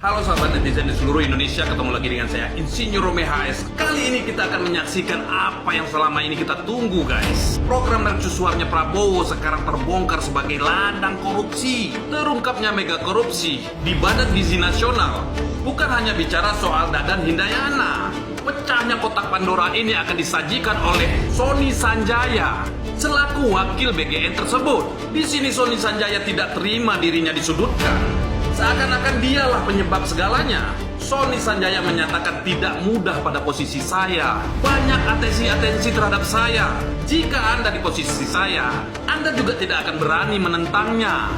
Halo sahabat netizen di seluruh Indonesia, ketemu lagi dengan saya Insinyur Rome HS. Kali ini kita akan menyaksikan apa yang selama ini kita tunggu guys. Program mercusuarnya Prabowo sekarang terbongkar sebagai ladang korupsi. Terungkapnya mega korupsi di Badan Gizi Nasional bukan hanya bicara soal Dadan Hindayana. Pecahnya kotak Pandora ini akan disajikan oleh Sony Sanjaya selaku wakil BGN tersebut. Di sini Sony Sanjaya tidak terima dirinya disudutkan. Seakan-akan dialah penyebab segalanya. Sony Sanjaya menyatakan tidak mudah pada posisi saya. Banyak atensi terhadap saya. Jika Anda di posisi saya, Anda juga tidak akan berani menentangnya.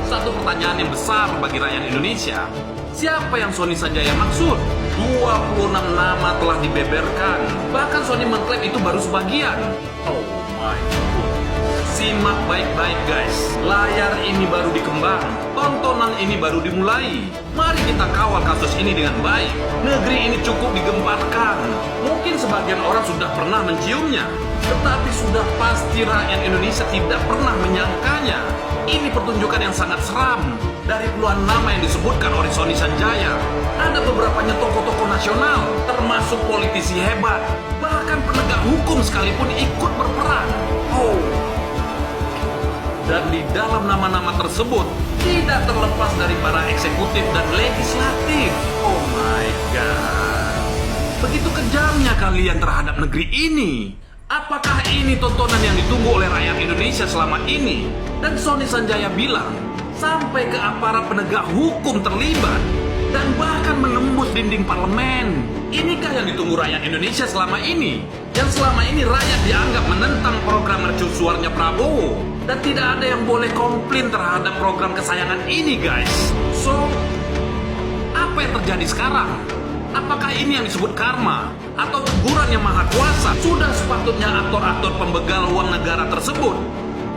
Satu pertanyaan yang besar bagi rakyat Indonesia. Siapa yang Sony Sanjaya maksud? 26 nama telah dibeberkan. Bahkan Sony mengklaim itu baru sebagian. Oh my God. Simak baik-baik guys. Layar ini baru dikembang. Tontonan ini baru dimulai. Mari kita kawal kasus ini dengan baik. Negeri ini cukup digemparkan. Mungkin sebagian orang sudah pernah menciumnya, tetapi sudah pasti rakyat Indonesia tidak pernah menyangkanya. Ini pertunjukan yang sangat seram. Dari puluhan nama yang disebutkan oleh Sony Sanjaya, ada beberapanya tokoh-tokoh nasional, termasuk politisi hebat. Bahkan penegak hukum sekalipun ikut berperan. Dan di dalam nama-nama tersebut tidak terlepas dari para eksekutif dan legislatif. Oh my God. Begitu kejamnya kalian terhadap negeri ini. Apakah ini tontonan yang ditunggu oleh rakyat Indonesia selama ini? Dan Sony Sanjaya bilang, sampai ke aparat penegak hukum terlibat dan bahkan menembus dinding parlemen. Inikah yang ditunggu rakyat Indonesia selama ini? Yang selama ini rakyat dianggap menentang program mercusuarnya Prabowo. Dan tidak ada yang boleh komplain terhadap program kesayangan ini guys. So, apa yang terjadi sekarang? Apakah ini yang disebut karma? Atau teguran yang maha kuasa? Sudah sepatutnya aktor-aktor pembegal uang negara tersebut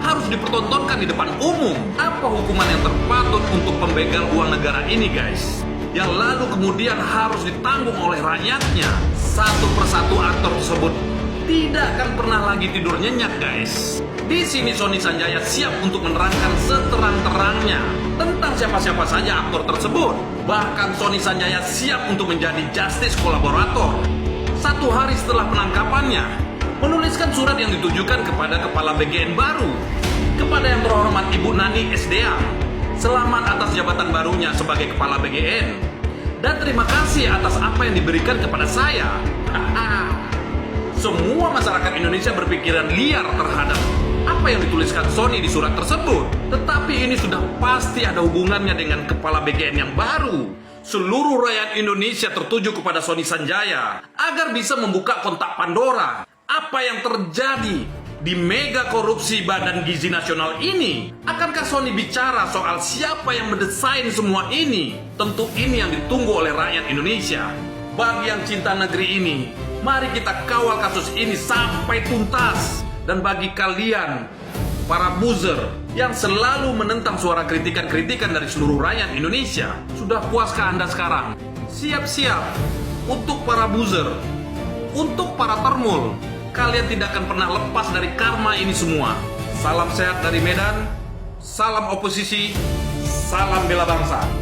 harus dipertontonkan di depan umum. Apa hukuman yang terpatut untuk pembegal uang negara ini guys? Yang lalu kemudian harus ditanggung oleh rakyatnya. Satu persatu aktor tersebut tidak akan pernah lagi tidur nyenyak guys. Di sini Sony Sanjaya siap untuk menerangkan seterang-terangnya tentang siapa-siapa saja aktor tersebut. Bahkan Sony Sanjaya siap untuk menjadi justice kolaborator. 1 hari setelah penangkapannya, menuliskan surat yang ditujukan kepada kepala BGN baru, kepada yang terhormat Ibu Nani SDA. Selamat atas jabatan barunya sebagai kepala BGN. Dan terima kasih atas apa yang diberikan kepada saya. Semua masyarakat Indonesia berpikiran liar terhadap apa yang dituliskan Sony di surat tersebut. Tetapi ini sudah pasti ada hubungannya dengan kepala BGN yang baru. Seluruh rakyat Indonesia tertuju kepada Sony Sanjaya agar bisa membuka kotak Pandora. Apa yang terjadi di mega korupsi Badan Gizi Nasional ini? Akankah Sony bicara soal siapa yang mendesain semua ini? Tentu ini yang ditunggu oleh rakyat Indonesia. Bagi yang cinta negeri ini, mari kita kawal kasus ini sampai tuntas. Dan bagi kalian, para buzzer yang selalu menentang suara kritikan-kritikan dari seluruh rakyat Indonesia, sudah puaskah Anda sekarang? Siap-siap untuk para buzzer, untuk para termul. Kalian tidak akan pernah lepas dari karma ini semua. Salam sehat dari Medan, salam oposisi, salam bela bangsa.